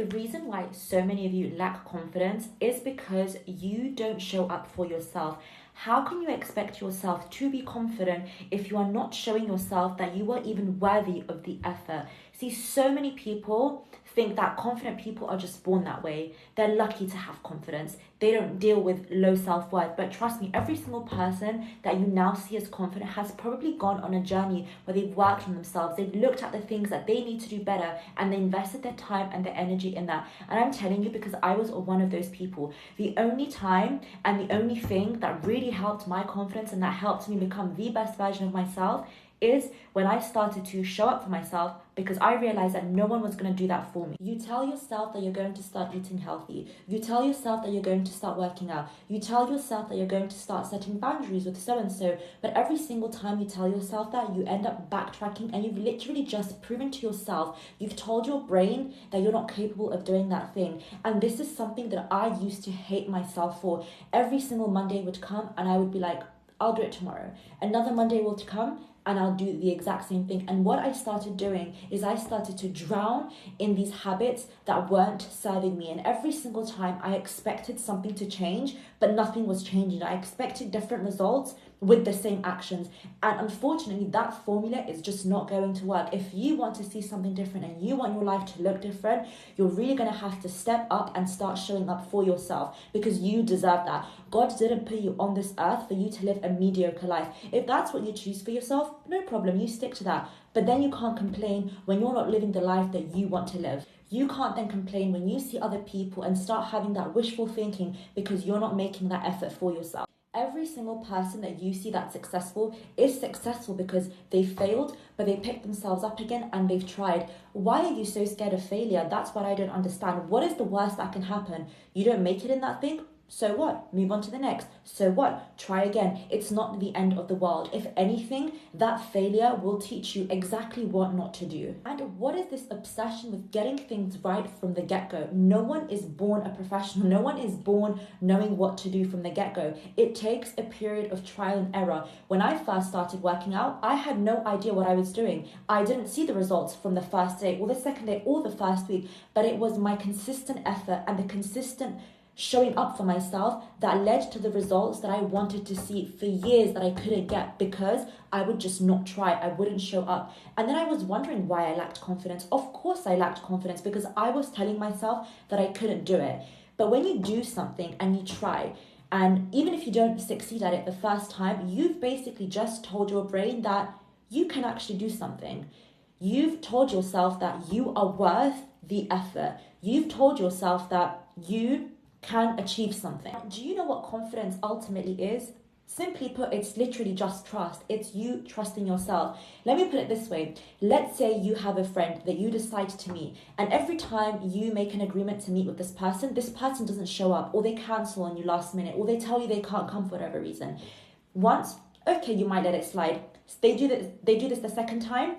The reason why so many of you lack confidence is because you don't show up for yourself. How can you expect yourself to be confident if you are not showing yourself that you are even worthy of the effort? See, so many people think that confident people are just born that way. They're lucky to have confidence. They don't deal with low self-worth. But trust me, every single person that you now see as confident has probably gone on a journey where they've worked on themselves. They've looked at the things that they need to do better and they invested their time and their energy in that. And I'm telling you, because I was one of those people, the only time and the only thing that really helped my confidence and that helped me become the best version of myself is when I started to show up for myself, because I realized that no one was going to do that for me. You tell yourself that you're going to start eating healthy. You tell yourself that you're going to start working out. You tell yourself that you're going to start setting boundaries with so-and-so. But every single time you tell yourself that, you end up backtracking and you've literally just proven to yourself, you've told your brain that you're not capable of doing that thing. And this is something that I used to hate myself for. Every single Monday would come and I would be like, I'll do it tomorrow. Another Monday will come and I'll do the exact same thing. And what I started doing is I started to drown in these habits that weren't serving me. And every single time I expected something to change, but nothing was changing. I expected different results with the same actions. And unfortunately, that formula is just not going to work. If you want to see something different and you want your life to look different, you're really going to have to step up and start showing up for yourself, because you deserve that. God didn't put you on this earth for you to live a mediocre life. If that's what you choose for yourself, no problem, you stick to that. But then you can't complain when you're not living the life that you want to live. You can't then complain when you see other people and start having that wishful thinking because you're not making that effort for yourself. Every single person that you see that's successful is successful because they failed, but they picked themselves up again and they've tried. Why are you so scared of failure? That's what I don't understand. What is the worst that can happen? You don't make it in that thing? So what? Move on to the next. So what? Try again. It's not the end of the world. If anything, that failure will teach you exactly what not to do. And what is this obsession with getting things right from the get-go? No one is born a professional. No one is born knowing what to do from the get-go. It takes a period of trial and error. When I first started working out, I had no idea what I was doing. I didn't see the results from the first day or the second day or the first week, but it was my consistent effort and the consistent showing up for myself that led to the results that I wanted to see for years that I couldn't get because I would just not try. I wouldn't show up. And then I was wondering why I lacked confidence. Of course I lacked confidence because I was telling myself that I couldn't do it. But when you do something and you try, and even if you don't succeed at it the first time, you've basically just told your brain that you can actually do something. You've told yourself that you are worth the effort. You've told yourself that you can achieve something. Do you know what confidence ultimately is? Simply put, it's literally just trust. It's you trusting yourself. Let me put it this way. Let's say you have a friend that you decide to meet, and every time you make an agreement to meet with this person doesn't show up, or they cancel on you last minute, or they tell you they can't come for whatever reason. Once, okay, you might let it slide. They do this the second time,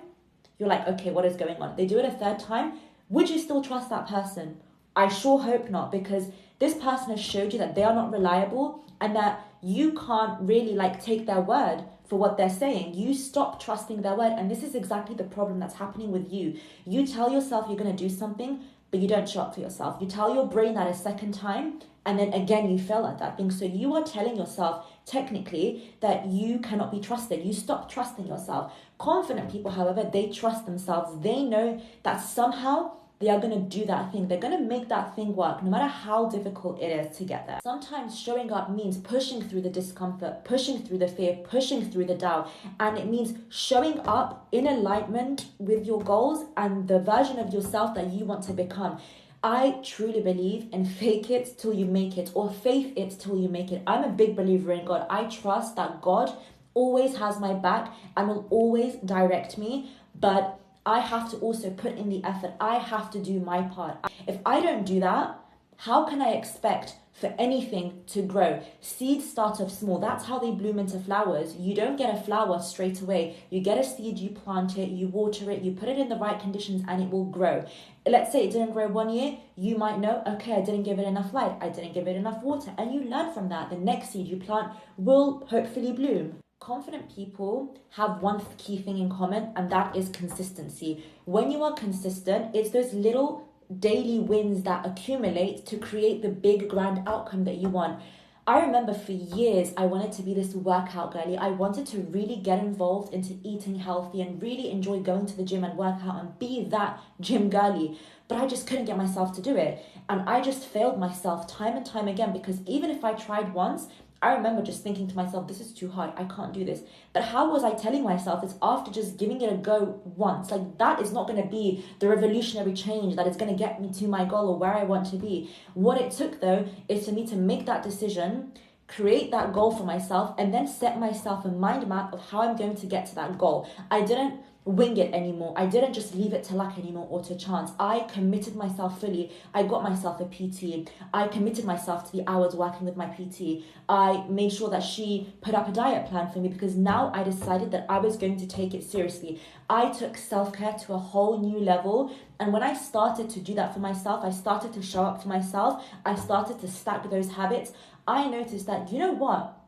you're like, okay, what is going on? They do it a third time, would you still trust that person? I sure hope not, because this person has showed you that they are not reliable and that you can't really take their word for what they're saying. You stop trusting their word, and this is exactly the problem that's happening with you. You tell yourself you're going to do something, but you don't show up for yourself. You tell your brain that a second time, and then again you fail at that thing. So you are telling yourself technically that you cannot be trusted. You stop trusting yourself. Confident people, however, they trust themselves. They know that somehow they are going to do that thing. They're going to make that thing work, no matter how difficult it is to get there. Sometimes showing up means pushing through the discomfort, pushing through the fear, pushing through the doubt. And it means showing up in alignment with your goals and the version of yourself that you want to become. I truly believe in fake it till you make it, or faith it till you make it. I'm a big believer in God. I trust that God always has my back and will always direct me, but I have to also put in the effort. I have to do my part. If I don't do that, how can I expect for anything to grow? Seeds start off small. That's how they bloom into flowers. You don't get a flower straight away. You get a seed, you plant it, you water it, you put it in the right conditions, and it will grow. Let's say it didn't grow 1 year. You might know, okay, I didn't give it enough light. I didn't give it enough water. And you learn from that. The next seed you plant will hopefully bloom. Confident people have one key thing in common, and that is consistency. When you are consistent, it's those little daily wins that accumulate to create the big grand outcome that you want. I remember for years I wanted to be this workout girly. I wanted to really get involved into eating healthy and really enjoy going to the gym and work out and be that gym girly. But I just couldn't get myself to do it. And I just failed myself time and time again, because even if I tried once, I remember just thinking to myself, this is too hard, I can't do this. But how was I telling myself this after just giving it a go once? Like, that is not going to be the revolutionary change that is going to get me to my goal or where I want to be. What it took, though, is for me to make that decision, create that goal for myself, and then set myself a mind map of how I'm going to get to that goal. I didn't wing it anymore. I didn't just leave it to luck anymore or to chance. I committed myself fully. I got myself a PT. I committed myself to the hours working with my PT. I made sure that she put up a diet plan for me, because now I decided that I was going to take it seriously. I took self-care to a whole new level. And when I started to do that for myself, I started to show up for myself. I started to stack those habits. I noticed that, you know what?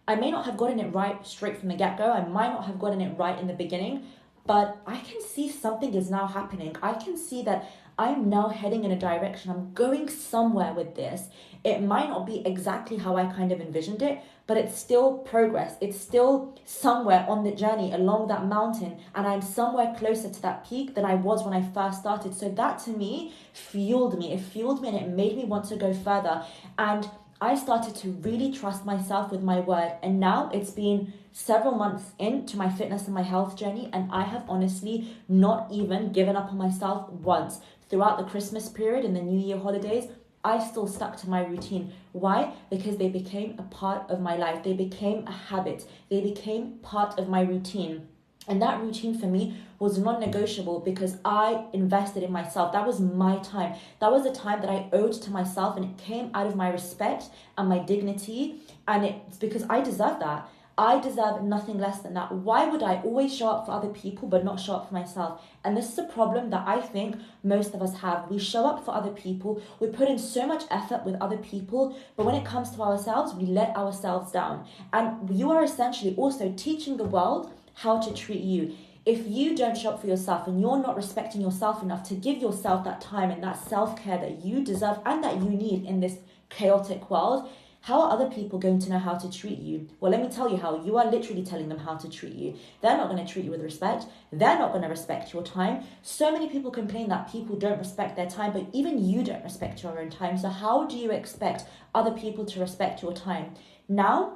I may not have gotten it right straight from the get-go. I might not have gotten it right in the beginning, but I can see something is now happening. I can see that I'm now heading in a direction. I'm going somewhere with this. It might not be exactly how I kind of envisioned it, but it's still progress. It's still somewhere on the journey along that mountain, and I'm somewhere closer to that peak than I was when I first started. So that to me fueled me. It fueled me and it made me want to go further. And I started to really trust myself with my word. And now it's been several months into my fitness and my health journey, and I have honestly not even given up on myself once. Throughout the Christmas period and the New Year holidays, I still stuck to my routine. Why? Because they became a part of my life. They became a habit. They became part of my routine. And that routine for me was non-negotiable, because I invested in myself. That was my time. That was a time that I owed to myself, and it came out of my respect and my dignity. And it's because I deserve that. I deserve nothing less than that. Why would I always show up for other people but not show up for myself? And this is a problem that I think most of us have. We show up for other people. We put in so much effort with other people, but when it comes to ourselves, we let ourselves down. And you are essentially also teaching the world how to treat you. If you don't show up for yourself and you're not respecting yourself enough to give yourself that time and that self-care that you deserve and that you need in this chaotic world, how are other people going to know how to treat you? Well, let me tell you how. You are literally telling them how to treat you. They're not going to treat you with respect. They're not going to respect your time. So many people complain that people don't respect their time, but even you don't respect your own time. So how do you expect other people to respect your time? Now,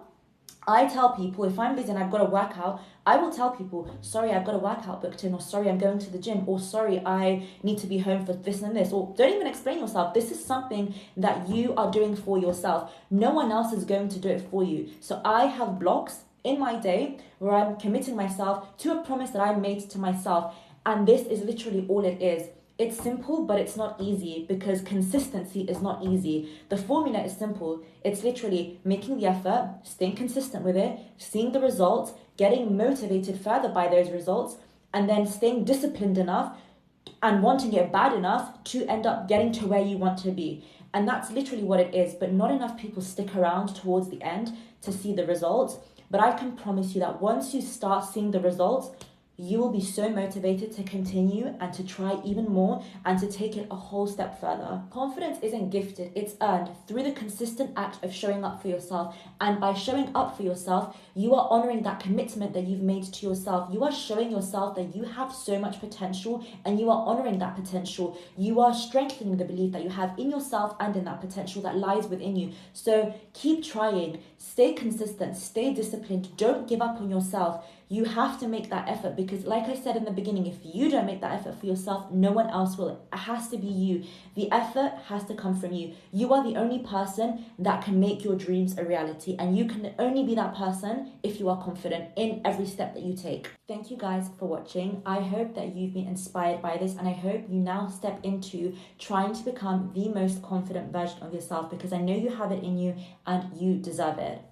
I tell people, if I'm busy and I've got to work out, I will tell people, sorry, I've got a workout booked in, or sorry, I'm going to the gym, or sorry, I need to be home for this and this, or don't even explain yourself. This is something that you are doing for yourself. No one else is going to do it for you. So I have blocks in my day where I'm committing myself to a promise that I made to myself. And this is literally all it is. It's simple, but it's not easy, because consistency is not easy. The formula is simple. It's literally making the effort, staying consistent with it, seeing the results, getting motivated further by those results, and then staying disciplined enough and wanting it bad enough to end up getting to where you want to be. And that's literally what it is. But not enough people stick around towards the end to see the results. But I can promise you that once you start seeing the results, you will be so motivated to continue and to try even more and to take it a whole step further. Confidence isn't gifted, it's earned through the consistent act of showing up for yourself. And by showing up for yourself, you are honoring that commitment that you've made to yourself. You are showing yourself that you have so much potential, and you are honoring that potential. You are strengthening the belief that you have in yourself and in that potential that lies within you. So keep trying, stay consistent, stay disciplined, don't give up on yourself. You have to make that effort, because like I said in the beginning, if you don't make that effort for yourself, no one else will. It has to be you. The effort has to come from you. You are the only person that can make your dreams a reality, and you can only be that person if you are confident in every step that you take. Thank you guys for watching. I hope that you've been inspired by this, and I hope you now step into trying to become the most confident version of yourself, because I know you have it in you and you deserve it.